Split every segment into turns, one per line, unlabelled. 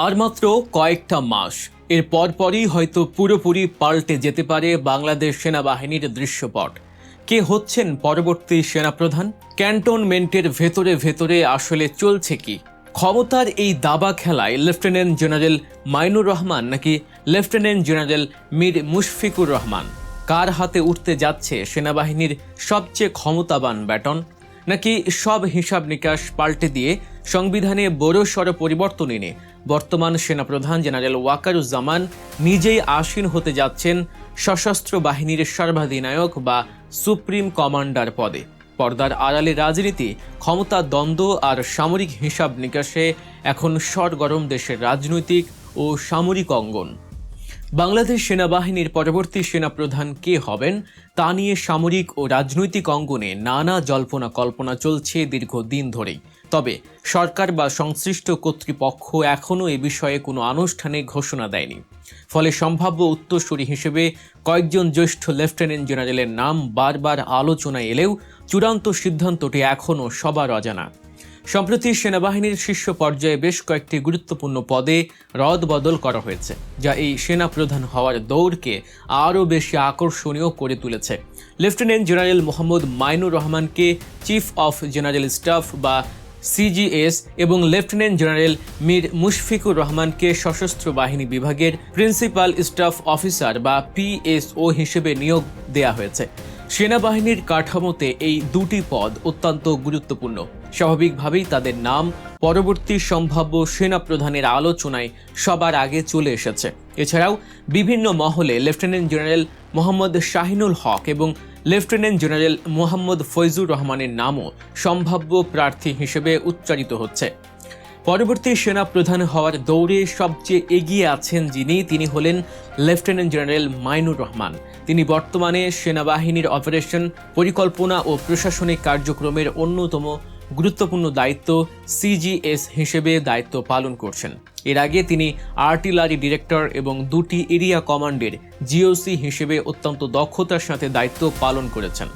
আর মাত্র কয়েকটা মাস এর পরপরই হয়তো পুরোপুরি পাল্টে যেতে পারে বাংলাদেশ সেনাবাহিনীর দৃশ্যপট। কে হচ্ছেন পরবর্তী সেনাপ্রধান? ক্যান্টনমেন্টের ভেতরে ভেতরে আসলে চলছে কি? ক্ষমতার এই দাবা খেলায় লেফটেন্যান্ট জেনারেল মাইনুর রহমান নাকি লেফটেন্যান্ট জেনারেল মীর মুশফিকুর রহমান? কার হাতে উঠতে যাচ্ছে সেনাবাহিনীর সবচেয়ে ক্ষমতাবান ব্যাটন? নাকি সব হিসাব নিকাশ পাল্টে দিয়ে সংবিধানে বড়সড় পরিবর্তন এনে বর্তমান সেনাপ্রধান জেনারেল ওয়াকারুজ্জামান নিজেই আসীন হতে যাচ্ছেন সশস্ত্র বাহিনীর সর্বাধিনায়ক বা সুপ্রিম কমান্ডার পদে? পর্দার আড়ালে রাজনীতি, ক্ষমতা দ্বন্দ্ব আর সামরিক হিসাব নিকাশে এখন সরগরম দেশের রাজনৈতিক ও সামরিক অঙ্গন। বাংলাদেশ সেনাবাহিনীর পরবর্তী সেনাপ্রধান কে হবেন তা নিয়ে সামরিক ও রাজনৈতিক অঙ্গনে নানা জল্পনা কল্পনা চলছে দীর্ঘদিন ধরেই। তবে সরকার বা সংশ্লিষ্ট কর্তৃপক্ষ এখনও এ বিষয়ে কোনো আনুষ্ঠানিক ঘোষণা দেয়নি। ফলে সম্ভাব্য উত্তরসূরি হিসেবে কয়েকজন জ্যেষ্ঠ লেফটেন্যান্ট জেনারেলের নাম বারবার আলোচনায় এলেও চূড়ান্ত সিদ্ধান্তটি এখনও সবার অজানা। সম্প্রতি সেনাবাহিনীর শীর্ষ পর্যায়ে বেশ কয়েকটি গুরুত্বপূর্ণ পদে রদবদল করা হয়েছে, যা এই সেনাপ্রধান হওয়ার দৌড়কে আরও বেশি আকর্ষণীয় করে তুলেছে। লেফটেন্যান্ট জেনারেল মোহাম্মদ মাইনুর রহমানকে চিফ অফ জেনারেল স্টাফ বা সিজিএস এবং লেফটেন্যান্ট জেনারেল মীর মুশফিকুর রহমানকে সশস্ত্র বাহিনী বিভাগের প্রিন্সিপাল স্টাফ অফিসার বা পিএসও হিসেবে নিয়োগ দেয়া হয়েছে। সেনাবাহিনীর কাঠামোতে এই দুটি পদ অত্যন্ত গুরুত্বপূর্ণ। স্বাভাবিকভাবেই তাদের নাম পরবর্তী সম্ভাব্য সেনাপ্রধানের আলোচনায় সবার আগে চলে এসেছে। এছাড়াও বিভিন্ন মহলে লেফটেন্যান্ট জেনারেল মোহাম্মদ শাহিনুল হক এবং লেফটেন্যান্ট জেনারেল মোহাম্মদ ফয়জুর রহমানের নামও সম্ভাব্য প্রার্থী হিসেবে উচ্চারিত হচ্ছে। পরবর্তী সেনাপ্রধান হওয়ার দৌড়ে সবচেয়ে এগিয়ে আছেন তিনি হলেন লেফটেন্যান্ট জেনারেল মাইনুর রহমান। তিনি বর্তমানে সেনাবাহিনীর অপারেশন, পরিকল্পনা ও প্রশাসনিক কার্যক্রমের অন্যতম গুরুত্বপূর্ণ দায়িত্ব সিজিএস হিসেবে দায়িত্ব পালন করছেন। এর আগে তিনি আর্টিলারি ডিরেক্টর এবং দুটি এরিয়া কমান্ডের জিওসি হিসেবে অত্যন্ত দক্ষতার সাথে দায়িত্ব পালন করেছেন।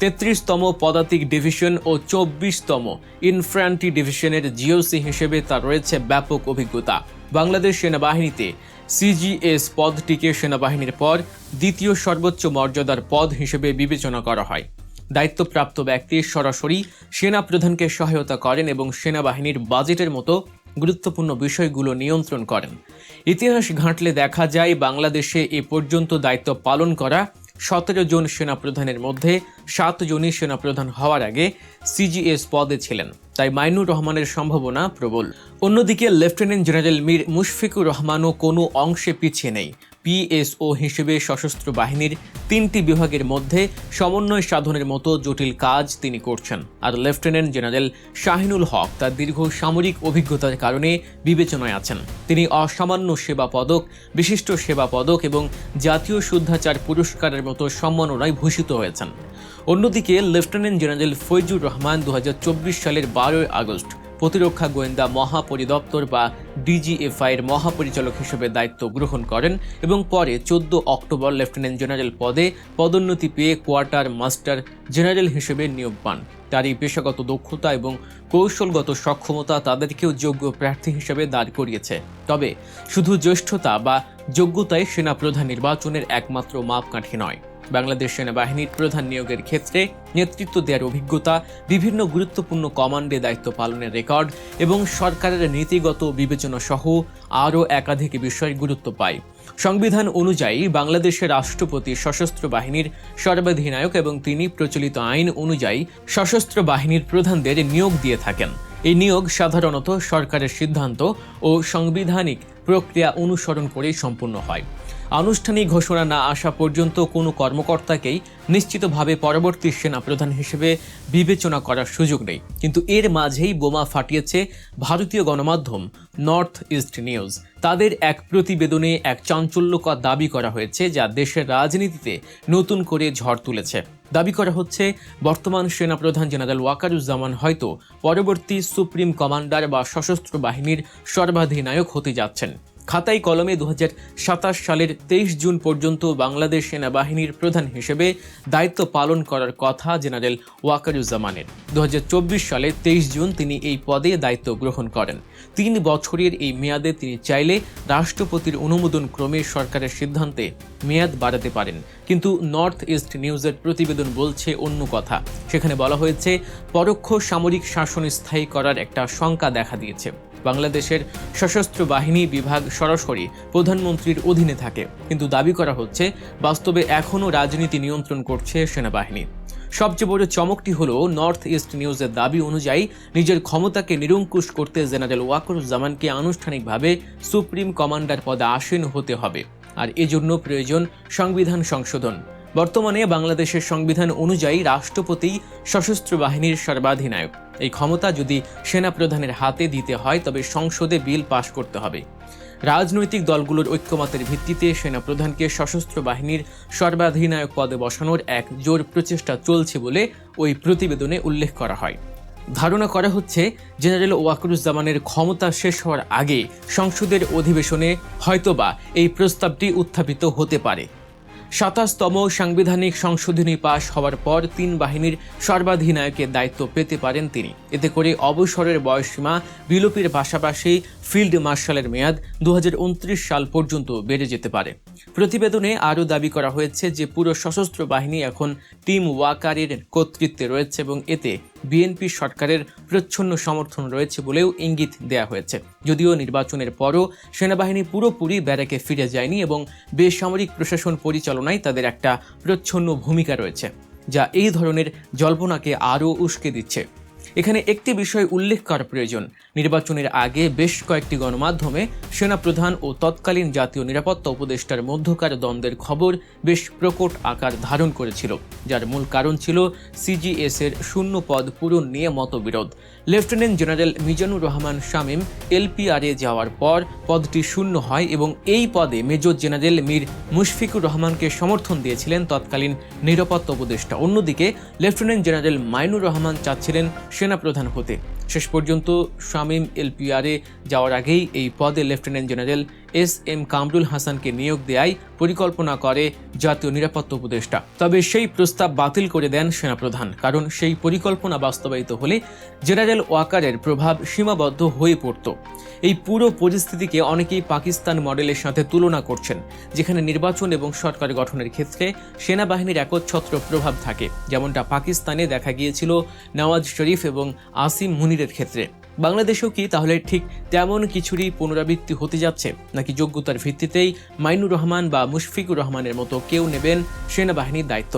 33তম পদাতিক ডিভিশন ও 24তম ইনফ্যান্ট্রি ডিভিশনের জিওসি হিসেবে তার রয়েছে ব্যাপক অভিজ্ঞতা। বাংলাদেশ সেনাবাহিনীতে সিজিএস পদটিকে সেনাবাহিনীর পর দ্বিতীয় সর্বোচ্চ মর্যাদার পদ হিসেবে বিবেচনা করা হয়। দায়িত্বপ্রাপ্ত ব্যক্তি সরাসরি সেনাপ্রধানকে সহায়তা করেন এবং সেনাবাহিনীর বাজেটের মতো গুরুত্বপূর্ণ বিষয়গুলো নিয়ন্ত্রণ করেন। ইতিহাস ঘাঁটলে দেখা যায় বাংলাদেশে এ পর্যন্ত দায়িত্ব পালন করা 17 জন সেনাপ্রধানের মধ্যে 7 জনই সেনাপ্রধান হওয়ার আগে সিজিএস পদে ছিলেন। তাই মাইনুর রহমানের সম্ভাবনা প্রবল। অন্যদিকে লেফটেন্যান্ট জেনারেল মীর মুশফিকুর রহমানও কোনো অংশে পিছিয়ে নেই। পিএসও হিসেবে সশস্ত্র বাহিনীর 3টি বিভাগের মধ্যে সমন্বয় সাধনের মতো জটিল কাজ তিনি করছেন। আর লেফটেন্যান্ট জেনারেল শাহিনুল হক তার দীর্ঘ সামরিক অভিজ্ঞতার কারণে বিবেচনায় আছেন। তিনি অসামান্য সেবা পদক, বিশিষ্ট সেবা পদক এবং জাতীয় শুদ্ধাচার পুরস্কারের মতো সম্মাননায় ভূষিত হয়েছেন। অন্যদিকে লেফটেন্যান্ট জেনারেল ফয়জুর রহমান 2024 সালের 12 আগস্ট প্রতিরক্ষা গোয়েন্দা মহাপরিদপ্তর বা ডিজিএফআই-এর মহাপরিচালক হিসেবে দায়িত্ব গ্রহণ করেন এবং পরে 14 অক্টোবর লেফটেন্যান্ট জেনারেল পদে পদোন্নতি পেয়ে কোয়ার্টার মাস্টার জেনারেল হিসেবে নিয়োগ পান। তার এই পেশাগত দক্ষতা এবং কৌশলগত সক্ষমতা তাদেরকেও যোগ্য প্রার্থী হিসেবে দাঁড় করিয়েছে। তবে শুধু জ্যেষ্ঠতা বা যোগ্যতাই সেনাপ্রধান নির্বাচনের একমাত্র মাপকাঠি নয়। বাংলাদেশ সেনাবাহিনীর প্রধান নিয়োগের ক্ষেত্রে নেতৃত্ব দেওয়ার অভিজ্ঞতা, বিভিন্ন গুরুত্বপূর্ণ কমান্ডে দায়িত্ব পালনের রেকর্ড এবং সরকারের নীতিগত বিবেচনা সহ আরও একাধিক বিষয় গুরুত্ব পায়। সংবিধান অনুযায়ী বাংলাদেশের রাষ্ট্রপতি সশস্ত্র বাহিনীর সর্বাধিনায়ক এবং তিনি প্রচলিত আইন অনুযায়ী সশস্ত্র বাহিনীর প্রধানদের নিয়োগ দিয়ে থাকেন। এই নিয়োগ সাধারণত সরকারের সিদ্ধান্ত ও সাংবিধানিক প্রক্রিয়া অনুসরণ করেই সম্পন্ন হয়। আনুষ্ঠানিক ঘোষণা না আসা পর্যন্ত কোনো কর্মকর্তাকেই নিশ্চিতভাবে পরবর্তী সেনাপ্রধান হিসেবে বিবেচনা করার সুযোগ নেই। কিন্তু এর মাঝেই বোমা ফাটিয়েছে ভারতীয় গণমাধ্যম নর্থ ইস্ট নিউজ। তাদের এক প্রতিবেদনে এক চাঞ্চল্যকর দাবি করা হয়েছে, যা দেশের রাজনীতিতে নতুন করে ঝড় তুলেছে। দাবি করা হচ্ছে বর্তমান সেনাপ্রধান জেনারেল ওয়াকারুজ্জামান হয়তো পরবর্তী সুপ্রিম কমান্ডার বা সশস্ত্র বাহিনীর সর্বাধিনায়ক হতে যাচ্ছেন। খাতায় কলমে 2027 সালের 23 জুন পর্যন্ত বাংলাদেশ সেনাবাহিনীর প্রধান হিসেবে দায়িত্ব পালন করার কথা জেনারেল ওয়াকারুজ্জামানের। 2024 সালে 23 জুন তিনি এই পদে দায়িত্ব গ্রহণ করেন। 3 বছরের এই মেয়াদে তিনি চাইলে রাষ্ট্রপতির অনুমোদন ক্রমে সরকারের সিদ্ধান্তে মেয়াদ বাড়াতে পারেন। কিন্তু নর্থ ইস্ট নিউজের প্রতিবেদন বলছে অন্য কথা। সেখানে বলা হয়েছে পরোক্ষ সামরিক শাসন স্থায়ী করার একটা শঙ্কা দেখা দিয়েছে। বাংলাদেশের সশস্ত্র বাহিনী বিভাগ সরাসরি প্রধানমন্ত্রীর অধীনে থাকে, কিন্তু দাবি করা হচ্ছে বাস্তবে এখনও রাজনীতি নিয়ন্ত্রণ করছে সেনাবাহিনী। সবচেয়ে বড় চমকটি হলো নর্থ ইস্ট নিউজের দাবি অনুযায়ী নিজের ক্ষমতাকে নিরঙ্কুশ করতে জেনারেল ওয়াকারুজ্জামানকে আনুষ্ঠানিকভাবে সুপ্রিম কমান্ডার পদে আসীন হতে হবে, আর এজন্য প্রয়োজন সংবিধান সংশোধন। বর্তমানে বাংলাদেশের সংবিধান অনুযায়ী রাষ্ট্রপতি সশস্ত্র বাহিনীর সর্বাধিনায়ক। এই ক্ষমতা যদি সেনাপ্রধানের হাতে দিতে হয় তবে সংসদে বিল পাশ করতে হবে। রাজনৈতিক দলগুলোর ঐক্যমতের ভিত্তিতে সেনাপ্রধানকে সশস্ত্র বাহিনীর সর্বাধিনায়ক পদে বসানোর এক জোর প্রচেষ্টা চলছে বলে ওই প্রতিবেদনে উল্লেখ করা হয়। ধারণা করা হচ্ছে জেনারেল ওয়াকারুজ্জামানের ক্ষমতা শেষ হওয়ার আগে সংসদের অধিবেশনে হয়তোবা এই প্রস্তাবটি উত্থাপিত হতে পারে। 27তম সাংবিধানিক সংশোধনী পাশ হওয়ার পর 3 বাহিনীর সর্বাধিনায়কের দায়িত্ব পেতে পারেন তিনি। এতে করে অবসরের বয়সসীমা বিলোপের পাশাপাশি ফিল্ড মার্শালের মেয়াদ 2029 সাল পর্যন্ত বেড়ে যেতে পারে। প্রতিবেদনে আরও দাবি করা হয়েছে যে পুরো সশস্ত্র বাহিনী এখন টিম ওয়াকারের কর্তৃত্বে রয়েছে এবং এতে বিএনপি সরকারের প্রচ্ছন্ন সমর্থন রয়েছে বলেও ইঙ্গিত দেয়া হয়েছে। যদিও নির্বাচনের পরও সেনাবাহিনী পুরোপুরি ব্যারাকে ফিরে যায়নি এবং বেসামরিক প্রশাসন পরিচালনায় তাদের একটা প্রচ্ছন্ন ভূমিকা রয়েছে, যা এই ধরনের জল্পনাকে আরও উস্কে দিচ্ছে। এখানে একটি বিষয় উল্লেখ করা প্রয়োজন। নির্বাচনের আগে বেশ কয়েকটি গণমাধ্যমে সেনাপ্রধান ও তৎকালীন জাতীয় নিরাপত্তা উপদেষ্টার মধ্যকার দ্বন্দ্বের খবর বেশ প্রকট আকার ধারণ করেছিল, যার মূল কারণ ছিল সিজিএস এর শূন্য পদ পূরণ নিয়ে মতবিরোধ। লেফটেন্যান্ট জেনারেল মিজানুর রহমান শামীম এলপিআরে যাওয়ার পর পদটি শূন্য হয় এবং এই পদে মেজর জেনারেল মীর মুশফিকুর রহমানকে সমর্থন দিয়েছিলেন তৎকালীন নিরাপত্তা উপদেষ্টা। অন্যদিকে লেফটেন্যান্ট জেনারেল মাইনুর রহমান চাচ্ছিলেন সেনাপ্রধান হতে। শেষ পর্যন্ত শামীম এলপিআরে যাওয়ার আগেই এই পদে লেফটেন্যান্ট জেনারেল এস.এম. কামরুল হাসানকে নিয়োগ দেওয়াই পরিকল্পনা করে জাতীয় নিরাপত্তা উপদেষ্টা। তবে সেই প্রস্তাব বাতিল করে দেন সেনাপ্রধান, কারণ সেই পরিকল্পনা বাস্তবায়িত হলে জেনারেল ওয়াকারের প্রভাব সীমাবদ্ধ হয়ে পড়ত। এই পুরো পরিস্থিতিকে অনেকেই পাকিস্তান মডেলের সাথে তুলনা করছেন, যেখানে নির্বাচন এবং সরকার গঠনের ক্ষেত্রে সেনাবাহিনীর একচ্ছত্র প্রভাব থাকে, যেমনটা পাকিস্তানে দেখা গিয়েছিল নওয়াজ শরীফ এবং আসিম মুনিরের ক্ষেত্রে। বাংলাদেশেও কি তাহলে ঠিক তেমন কিছুরই পুনরাবৃত্তি হতে যাচ্ছে, নাকি যোগ্যতার ভিত্তিতেই মাইনুর রহমান বা মুশফিকুর রহমানের মতো কেউ নেবেন সেনাবাহিনীর দায়িত্ব?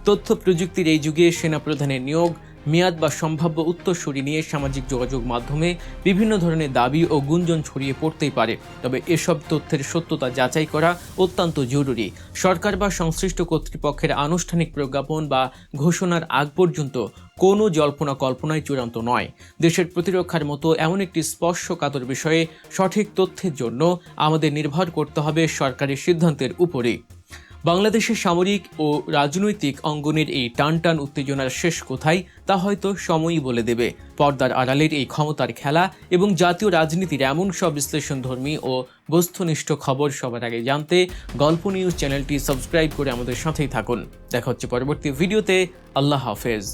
তথ্য প্রযুক্তির এই যুগে সেনাপ্রধানের নিয়োগ, মেয়াদ বা সম্ভাব্য উত্তরসূরি নিয়ে সামাজিক যোগাযোগ মাধ্যমে বিভিন্ন ধরনের দাবি ও গুঞ্জন ছড়িয়ে পড়তেই পারে। তবে এসব তথ্যের সত্যতা যাচাই করা অত্যন্ত জরুরি। সরকার বা সংশ্লিষ্ট কর্তৃপক্ষের আনুষ্ঠানিক প্রজ্ঞাপন বা ঘোষণার আগ পর্যন্ত কোনো জল্পনা কল্পনায় চূড়ান্ত নয়। দেশের প্রতিরক্ষার মতো এমন একটি স্পর্শকাতর বিষয়ে সঠিক তথ্যের জন্য আমাদের নির্ভর করতে হবে সরকারি সিদ্ধান্তের উপরেই। বাংলাদেশের সামরিক ও রাজনৈতিক অঙ্গনের এই টানটান উত্তেজনার শেষ কোথায় তা হয়তো সময়ই বলে দেবে। পর্দার আড়ালের এই ক্ষমতার খেলা এবং জাতীয় রাজনীতির এমন সব বিশ্লেষণধর্মী ও বস্তুনিষ্ঠ খবর সবার আগে জানতে গল্প নিউজ চ্যানেলটি সাবস্ক্রাইব করে আমাদের সাথেই থাকুন। দেখা হচ্ছে পরবর্তী ভিডিওতে। আল্লাহ হাফেজ।